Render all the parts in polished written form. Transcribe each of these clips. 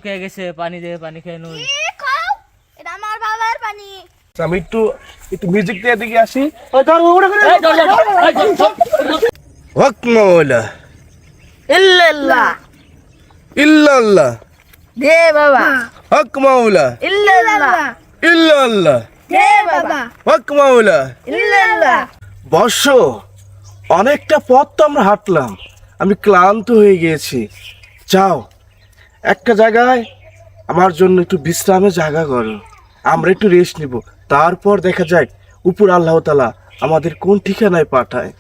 শুকিয়ে গেছে, পানি দে, পানি খেয়ে নুই। এটা আমার বাবার পানি। আমি একটু একটু মিউজিক দিয়ে দিকে আসি। হক মাওলা ইল্লাল্লাহ ইল্লাল্লাহ দে বাবা। হক মাওলা ইল্লাল্লাহ ইল্লাল্লাহ দে বাবা। হক মাওলা। ইল্লাল্লাহ। বর্ষ, অনেকটা পথ তো আমরা হাঁটলাম, আমি ক্লান্ত হয়ে গিয়েছি। যাও একটা জায়গায় আমার জন্য একটু বিশ্রামের জায়গা করো, আমরা একটু রেস্ট নিব, তারপর দেখা যাক উপর আল্লাহ তাআলা আমাদের কোন ঠিকানায় পাঠায়।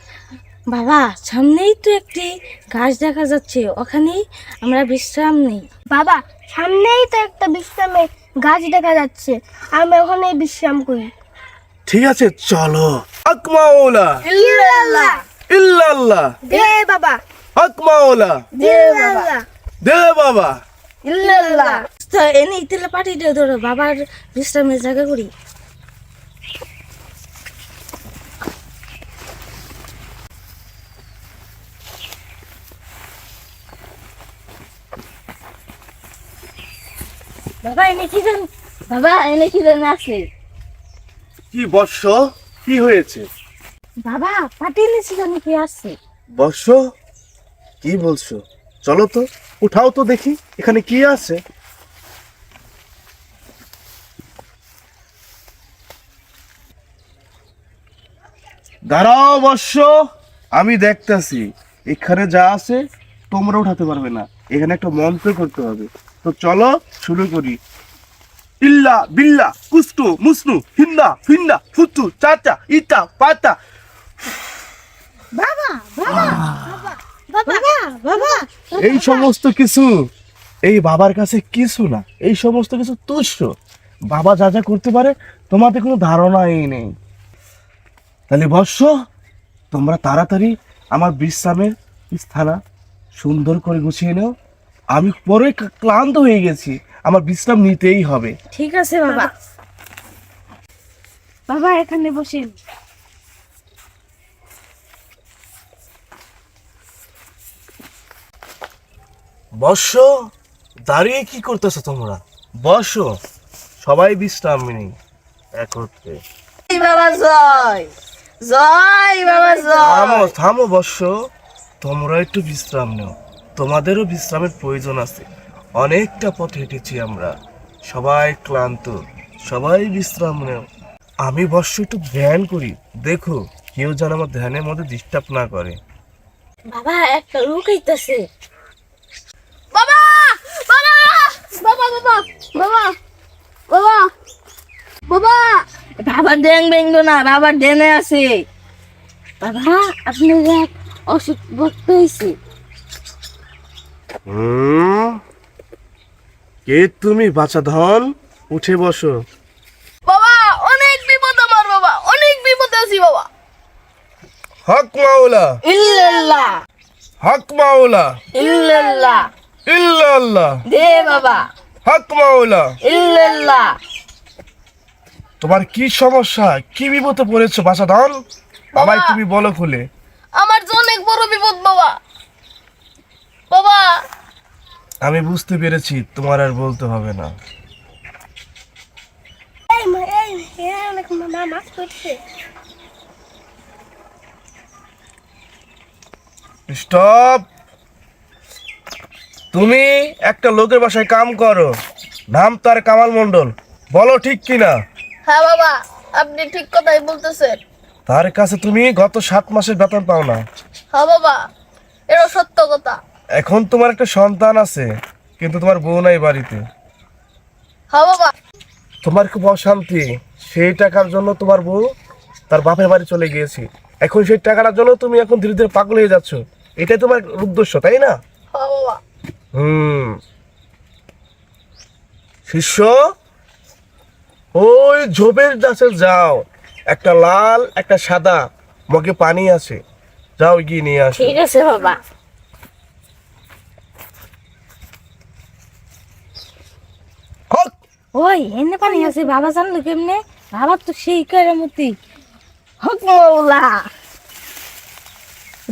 বাবা সামনেই তো একটি গাছ দেখা যাচ্ছে, ওখানেই আমরা বিশ্রাম নেই। বাবা সামনেই তো একটা বিশ্রামের গাছ দেখা যাচ্ছে, আমরা ওখানেই বিশ্রাম করি। ঠিক আছে চলো। হক মাওলা ইল্লাল্লাহ ইল্লাল্লাহ দে বাবা। হক মাওলা দে বাবা। দে বাবা। ইল্লাল্লাহ। তো এনে তেলে পাঠিয়ে দিয়ে ধরো বাবার বিশ্রামের জায়গা করি। বাবা এনে কি জান, বাবা এনে কি জান আছে। কি বর্ষ, কি হয়েছে? বাবা পাঠিয়ে নিয়েছিল নাকি আছে। বর্ষ কি বলছো? চলো তো, উঠাও তো দেখি এখানে কি আছে। দাঁড়াও বর্ষ, আমি দেখতাছি। এখানে যা আছে তোমরা উঠাতে পারবে না, এখানে একটা মন্ত্র করতে হবে। তো চলো শুরু করি। ইল্লা বিল্লা কুস্তু মুসনু হিন্দা ফিন্দা ফুতু চাচা ইটা পাতা। বাবা বাবা বাবা বাবা বাবা এই সমস্ত কিছু এই বাবার কাছে কিছু না, এই সমস্ত কিছু তুচ্ছ। বাবা যা যা করতে পারে তোমাদের কোনো ধারণাই নেই। তাহলে বর্ষ, তোমরা তাড়াতাড়ি আমার বিশ্রামের স্থানা সুন্দর করে গুছিয়ে নাও। আমি পরে ক্লান্ত হয়ে গেছি, আমার বিশ্রাম নিতেই হবে। ঠিক আছে বাবা। বাবা এখানে বসেন। বর্ষ, দাঁড়িয়ে কি করতেছো তোমরা? বর্ষ, সবাই বিশ্রাম নেই একত্রে। বাবা জয় জয় বাবা জয়। থামো থামো বর্ষ, তোমরা একটু বিশ্রাম নাও, তোমাদেরও বিশ্রামের প্রয়োজন আছে। অনেকটা পথ হেঁটেছি আমরা, সবাই ক্লান্ত, সবাই বিশ্রাম নাও। আমি বর্ষ একটু ধ্যান করি, দেখো কেউ যেন আমার ধ্যানের মধ্যে ডিস্টার্ব না করে। বাবা একটা লোক আইতাছে। বাবা বাবা বাবা বাবা বাবা বাবা বাবা। বাবা ড্যাং বেঙ্গো না, বাবা ডেনে আছে। বাবা আপনার এক অসুখ ভক্ত হয়েছে। কে তুমি বাছা ধন? উঠে বসো। বাবা অনেক বিপদ আমার, বাবা অনেক বিপদে আছি বাবা। হক মাওলা ইল্লাল্লাহ হক মাওলা ইল্লাল্লাহ ইল্লাল্লাহ দে বাবা। হক মাওলা। ইল্লাল্লাহ। তোমার কি সমস্যা, কি বিপদে পড়েছো বাছা ধন? বাবাই তুমি বলো খুলে। আমার যে অনেক বড় বিপদ বাবা। বাবা আমি বুঝতে পেরেছি, তোমার আর বলতে হবে না। এই অনেক মাছ করছে। স্টপ। তুমি একটা লোকের বাসায় কাম করো, নাম তার কামাল মণ্ডল, বলো ঠিক কিনা? হ্যাঁ বাবা আপনি ঠিক কথাই বলতেছেন। তার কাছে তুমি গত 7 মাসের বেতন পাও না। হ্যাঁ বাবা এটা সত্য কথা। এখন তোমার একটা সন্তান আছে, কিন্তু তোমার বউ নাই বাড়িতে। হ্যাঁ বাবা। তোমার খুব অশান্তি, সেই টাকার জন্য তোমার বউ তার বাপের বাড়ি চলে গিয়েছে। এখন সেই টাকাটার জন্য তুমি এখন ধীরে ধীরে পাগল হয়ে যাচ্ছ, এটাই তোমার উদ্দেশ্য, তাই না? হ্যাঁ বাবা। শিষ্য, ওই ঝোপের কাছে যাও, একটা লাল একটা সাদা মগে পানি আছে, যাও গিয়ে নিয়ে আসো। ঠিক আছে বাবা। হক ওই এনে পানি আছে, বাবা জানলো কেমনে? বাবা তো সেই কেরামতি। হক মাওলা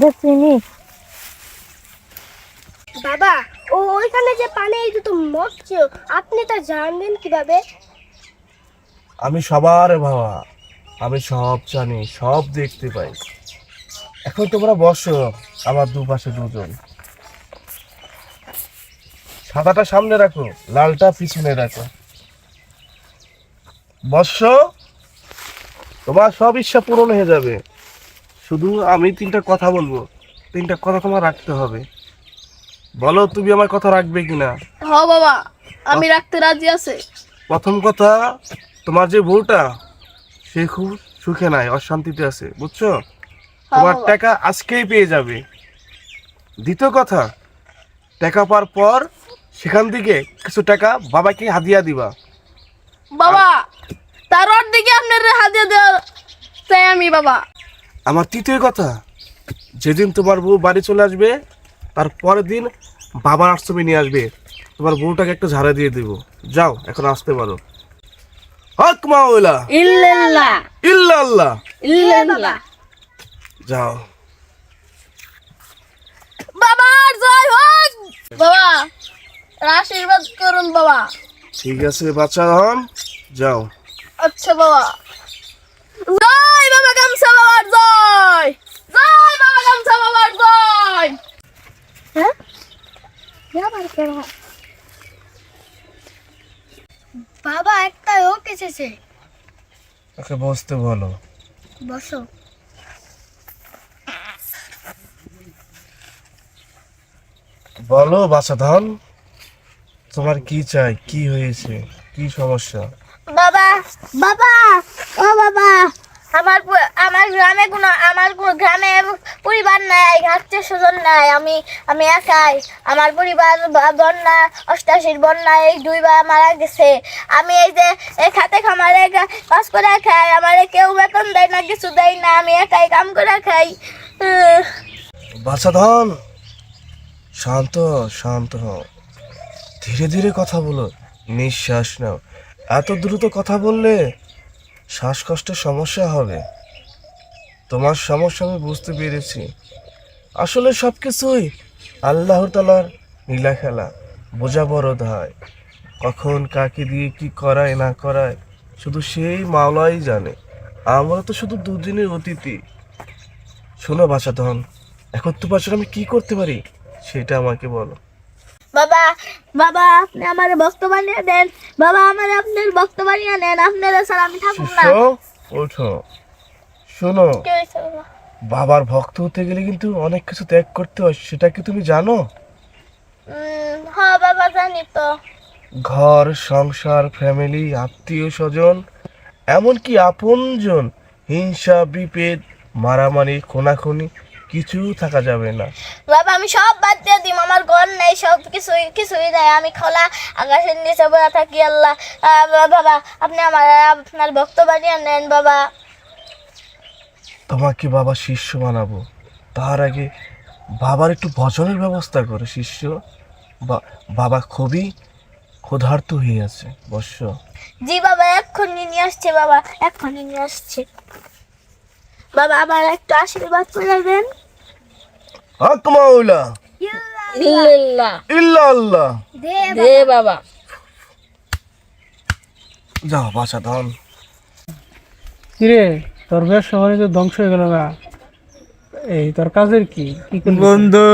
দেখছিনি। বাবা ও ওইখানে যে পানি এই তো মরছে, আপনি তা জানবেন কিভাবে? আমি সবার বাবা, আমি সব জানি, সব দেখতে পাই। এখন তোমরা বসো আমার দুপাশে দুজন। সাদাটা সামনে রাখো, লালটা পিছনে রাখো। বসো, তোমার সব ইচ্ছা পূরণ হয়ে যাবে। শুধু আমি তিনটা কথা বলবো, তিনটা কথা তোমার রাখতে হবে। বলো তুমি আমার কথা রাখবে কিনা। হ বাবা, আমি রাখতে রাজি আছে। প্রথম কথা, তোমার যে বউটা সে খুব সুখে নাই, অশান্তিতে আছে, বুঝছো? তোমার বাবা। টাকা আজকেই পেয়ে যাবে। দ্বিতীয় কথা, টাকা পাওয়ার পর সেখান থেকে কিছু টাকা বাবাকে হাদিয়া দিবা। বাবা, তার দিকে আপনার হাতে দেওয়া চাই আমি বাবা। আমার তৃতীয় কথা, যেদিন তোমার বউ বাড়ি চলে আসবে তার পরের দিন বাবার আশ্রমে নিয়ে আসবে, তোমার বউটাকে একটা ঝাড়া দিয়ে দেবো। যাও, এখন আসতে পারো। হক মাওলা ইল্লাল্লাহ ইল্লাল্লাহ, ইল্লাল্লাহ। যাও। বাবার জয় হোক। বাবা, আশীর্বাদ করুন বাবা। ঠিক আছে বাচ্চা হন, যাও। আচ্ছা বাবা। জয় বাবা গামছা বাবার জয়। জয় বাবা গামছা বাবার জয়। হ্যাঁ, যাবার কেন? বাবা একটা লোক এসেছে। ওকে বসতে বলো। বসো। বলো বাচ্চা ধন, তোমার কি চাই, কি হয়েছে, কি সমস্যা? বাবা, বাবা, ও বাবা, আমার কোনো গ্রামে পরিবার নাই, আত্মীয় স্বজন নাই। আমি একাই। আমার পরিবার বন্যা, 88 বন্যায় এই 2 বার মারা গেছে। আমি এই যে এই খাতে খামারে কাজ করে খাই, আমার কেউ বেতন দেয় না, কিছু দেয় না, আমি একাই কাম করে খাই। বাচ্চা ধন, শান্ত শান্ত হও, ধীরে ধীরে কথা বলো, নিঃশ্বাস নাও। এত দ্রুত কথা বললে শ্বাসকষ্টের সমস্যা হবে। তোমার সমস্যা আমি বুঝতে পেরেছি। আসলে সব কিছুই আল্লাহ তাআলার লীলা খেলা, বোঝা বড় ধায়। কখন কাকে দিয়ে কি করায় না করায় শুধু সেই মাওলাই জানে। আমরা তো শুধু দুদিনের অতিথি। শোনো বাচ্চা ধন, এখন তো বছর আমি কি করতে পারি সেটা আমাকে বলো। বাবা, বাবা, আপনি আমার বক্ত বানিয়ে দেন। বাবা, আমার আপনার বক্ত বানিয়ে নেন। আপনারা স্যার আমি থাকুন না। শিষ্য, ওঠো। শোনো, কি হয়েছে বাবা? বাবার ভক্ত হতে গেলে কিন্তু অনেক কিছু ত্যাগ করতে হয়, সেটা কি তুমি জানো? হ্যাঁ বাবা, জানি তো। ঘর সংসার, ফ্যামিলি, আত্মীয় স্বজন, এমনকি আপনজন, হিংসা বিভেদ, মারামারি, খুনাখুনি কিছু থাকা যাবে না। বাবা, আমি সব বাদ দিয়ে দিম। আমার ঘর নেই, সব কিছুই নাই। আমি খোলা আকাশের নিচে বসে থাকি। আল্লাহ, বাবা, আপনি আপনার ভক্ত বানিয়ে নেন বাবা। তোমাকে বাবা শিষ্য বানাবো, তার আগে বাবার একটু ভজনের ব্যবস্থা করো শিষ্য। বাবা খুবই ক্ষুধার্ত হয়ে আছে, বর্ষ। জি বাবা, এক্ষুনি নিয়ে আসছে বাবা, এক্ষুনি নিয়ে আসছে। বাবা, আমার একটু আশীর্বাদ করে দেন। হক মাওলা ইল্লাল্লাহ ইল্লাল্লাহ, দে বাবা। যাও বাচ্চা ধন। কিরে, তোর ব্যবসা বাণিজ্য ধ্বংস হয়ে গেল না? এই তোর কাজের কি কি করলি? বন্ধু,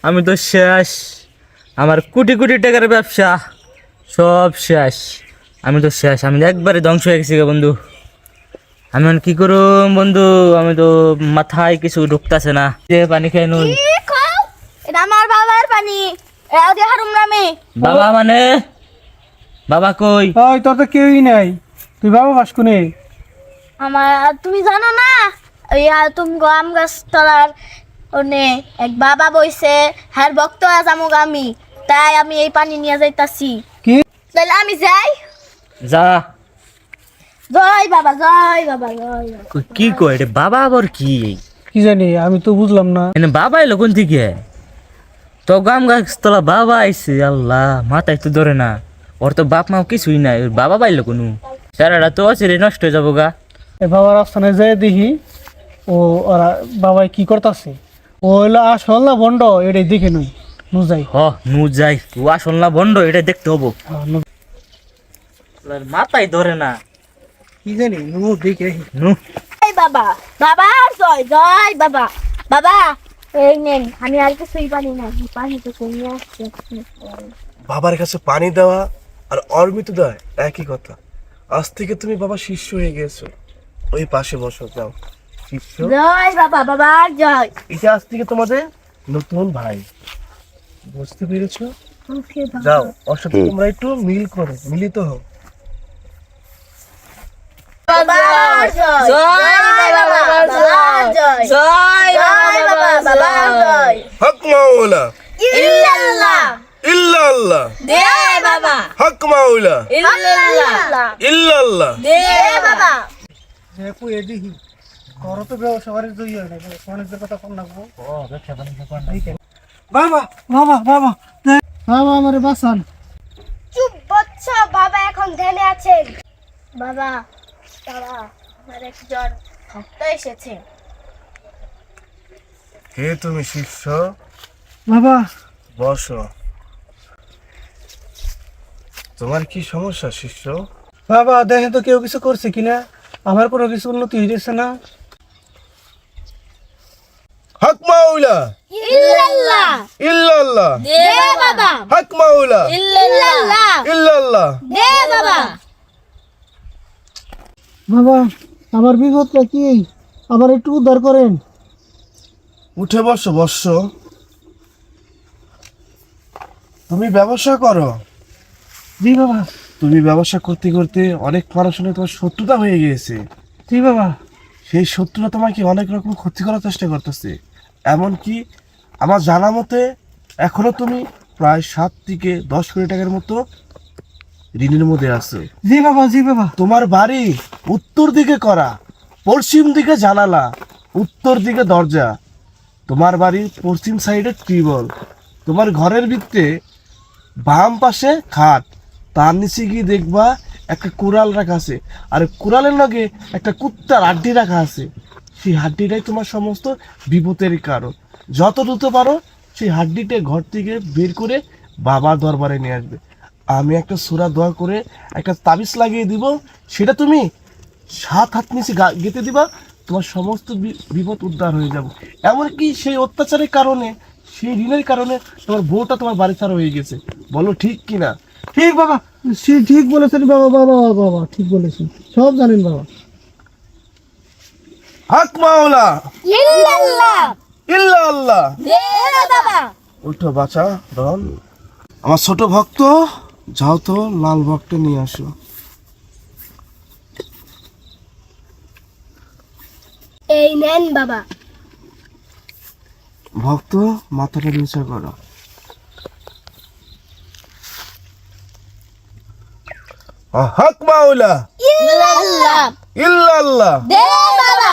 আমি তো শেষ। আমার কোটি কোটি টাকার ব্যবসা সব শেষ। আমি তো শেষ, আমি একবারে ধ্বংস হয়ে গেছি গো বন্ধু। আমি এখন কি করুম বন্ধু? আমি তো মাথায় কিছু ঢুকতেছে না। যে পানি খেয়ে নুন। কি খাও? এটা আমার বাবার পানি। এও দিয়ে হারুম নামে। বাবা মানে? বাবা কই? ওই তোর তো কেউই নাই, তুই বাবা বাস কোনে? তুমি জানো না, ওই তুমি আম গাছ তলার ওনে এক বাবা বইছে, হ্যার ভক্ত আজ আমুক আমি, তাই আমি এই পানি নিয়ে যাইতাছি। কি? তাহলে আমি যাই। যা। জয় বাবা, জয় বাবা, জয় বাবা। কি কয় রে বাবা? আবার কি? কি জানি, আমি তো বুঝলাম না। এনে বাবা এলো কোন থেকে? তো গাম গাছ তোলা বাবা আইছে। আল্লাহ, মাথায় তো ধরে না। ওর তো বাপ মাও কিছুই নাই, ওর বাবা পাইলো কোনো? সারাটা তো অচিরে নষ্ট হয়ে যাবো গা। এই বাবার আস্থানে যাই দেখি ওরা বাবাই কি করতেছে। ও হইলো আসল না বন্ড, এটাই দেখে নই। নু যাই হ নু যাই ও আসল না বন্ড এটা দেখতে হবো নু মাথায় ধরে না কি জানি নু দেখে নু জয় বাবা বাবা জয় জয় বাবা বাবা এই নেন আমি আর কিছুই পারি না পানি তো নিয়ে আসছে বাবার কাছে পানি দেওয়া আর অর্মিত দেয় একই কথা। আজ থেকে তুমি বাবা শিষ্য হয়ে গেছো। ওই পাশে বসো, যাও শিষ্য। জয় বাবা বাবা জয় এটা আজ থেকে তোমাদের নতুন ভাই, বুঝতে পেরেছো? ওকে বাবা যাও ওর সাথে তোমরা একটু মিলিত হও। বাবা জয় জয় বাবা বাবা জয় জয় বাবা বাবা জয় হক মাওলা ইল্লাল্লাহ ইল্লাল্লাহ দে বাবা হক মাওলা ইল্লাল্লাহ ইল্লাল্লাহ। দে বাবা দেখো এদিকে করো তো ব্যবসা বাড়ি জই হয় না অনেকদের কথা কম লাগবো বাবা বাবা বাবা বাবা আমারে বাঁচান চুপ বচ্চ বাবা এখন ধ্যানে আছেন বাবা বাবা আমার একজন ভক্ত এসেছে হে তুমি শিষ্য, বাবা বসো। তোমার কি সমস্যা শিষ্য? বাবা দেখে তো কেউ কিছু করছে কিনা, আমার কোনো কিছু উন্নতি হয়েছে না। হক মাওলা ইল্লাল্লাহ ইল্লাল্লাহ দে বাবা হক মাওলা ইল্লাল্লাহ ইল্লাল্লাহ। দে বাবা বাবা আমার বিপদটা কি, আবার একটু উদ্ধার করেন। উঠে বসো বসো। তুমি ব্যবসা করো। জি বাবা তুমি ব্যবসা করতে করতে অনেক মানুষের সঙ্গে তোমার শত্রুতা হয়ে গিয়েছে। জি বাবা সেই শত্রুরা তোমাকে অনেক রকম ক্ষতি করার চেষ্টা করতেছে। এমনকি আমার জানা মতে এখনো তুমি প্রায় 7 থেকে 10 কোটি টাকার মতো ঋণের মধ্যে আছো। জি বাবা জি বাবা তোমার বাড়ি উত্তর দিকে করা, পশ্চিম দিকে জানালা, উত্তর দিকে দরজা। তোমার বাড়ির পশ্চিম সাইডে টিউবওয়েল, তোমার ঘরের ভিতরে বাম পাশে খাট, তার নিচে গিয়ে দেখবা একটা কুড়াল রাখা আছে, আর কুড়ালের লগে একটা কুত্তার হাড্ডি রাখা আছে। সেই হাড্ডিটাই তোমার সমস্ত বিপদের কারণ। যত দ্রুত পারো সেই হাড্ডিটা ঘর থেকে বের করে বাবার দরবারে নিয়ে আসবে। আমি একটা সূরা দোয়া করে একটা তাবিজ লাগিয়ে দিব, সেটা তুমি 7 হাত নিচে গেঁথে দিবা, তোমার সমস্ত বিপদ উদ্ধার হয়ে যাবে। এমনকি সেই অত্যাচারের কারণে, সেই ঋণের কারণে তোমার বউটা তোমার বাড়ি ছাড়া হয়ে গেছে। বলো ঠিক কিনা? ঠিক বাবা, ঠিক বলেছেন বাবা বাবা বাবা ঠিক বলেছেন, সব জানেন বাবা। হক মাওলা ইল্লাল্লাহ ইল্লাল্লাহ। দে বাবা উঠো বাচ্চা রন। আমার ছোট ভক্ত, যাও তো লাল ভক্ত নিয়ে আসো। এই নেন বাবা ভক্ত মাথাটা নিচে করো। হক মাওলা ইল্লাল্লাহ ইল্লাল্লাহ দে বাবা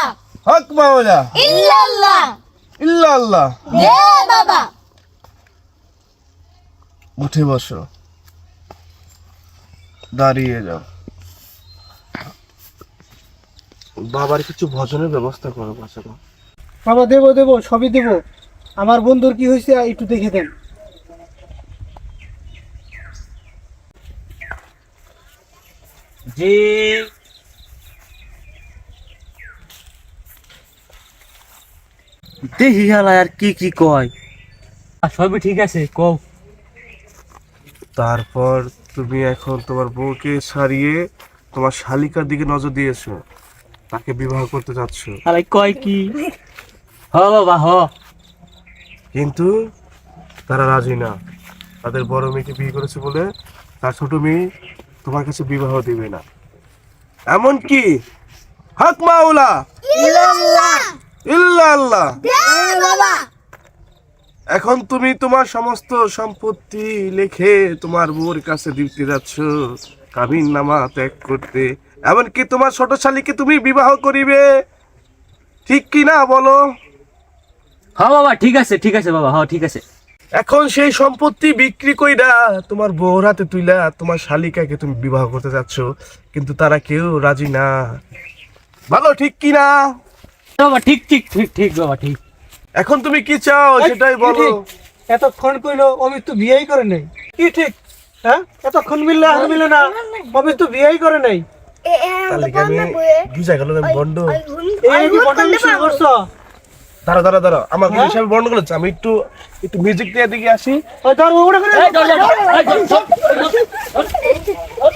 হক মাওলা ইল্লাল্লাহ ইল্লাল্লাহ। দে বাবা উঠে বসো, দাঁড়িয়ে যাও। বাবার কিছু ভজনের ব্যবস্থা করো বাচ্চা। বাবা দেবো দেবো সবই দেবো। আমার বন্ধুর কি হয়েছে একটু দেখে দেন। জি দেখি হালা আর কি কি কয়। সবই ঠিক আছে কও। তারপর তুমি এখন তোমার বউকে সারিয়ে তোমার শালিকার দিকে নজর দিয়েছো, তাকে বিবাহ করতে যাচ্ছ। হালাই কয় কি? হ বাবা হ। কিন্তু তারা রাজি না। তাদের বড় মেয়েকে বিয়ে করেছে বলে তার ছোট মেয়ে তোমার কাছে বিবাহ দিবে না। এমনকি হক মাওলা ইল্লাল্লাহ ইল্লাল্লাহ। দে বাবা এখন তুমি তোমার সমস্ত সম্পত্তি লিখে তোমার বউর কাছে দিতে যাচ্ছ কাবিন নামা ত্যাগ করতে। এমনকি তোমার ছোট শালীকে তুমি বিবাহ করিবে, ঠিক কি না বলো? হ বাবা ঠিক আছে বাবা হ ঠিক আছে। এখন সেই সম্পত্তি বিক্রি কইরা তোমার বউর হাতে তুইলা তোমার শালিকাকে তুমি বিবাহ করতে যাচ্ছ, কিন্তু তারা কেউ রাজি না। ভালো ঠিক কি না? বাবা ঠিক ঠিক ঠিক ঠিক বাবা ঠিক। এখন তুমি কি চাও সেটাই বলো। এতক্ষণ কইলো অমিত তো বিয়েই করে নাই, কি ঠিক? হ্যাঁ, এতক্ষণ মিললে আর মিলে না, অমিত তো বিয়েই করে নাই। তাহলে কি আমি বুঝা গেল আমি বন্ড? এই কি বটন শুরু করছো? দাঁড়া দাঁড়া দাঁড়া, আমার হিসাবে বন্ড করেছে। আমি একটু একটু মিউজিক দিয়ে দিকে আসি। ওই ধর ওটা করে এই, ধর, ধর, ধর, এই, ধর, ধর, ধর, ধর, ধর।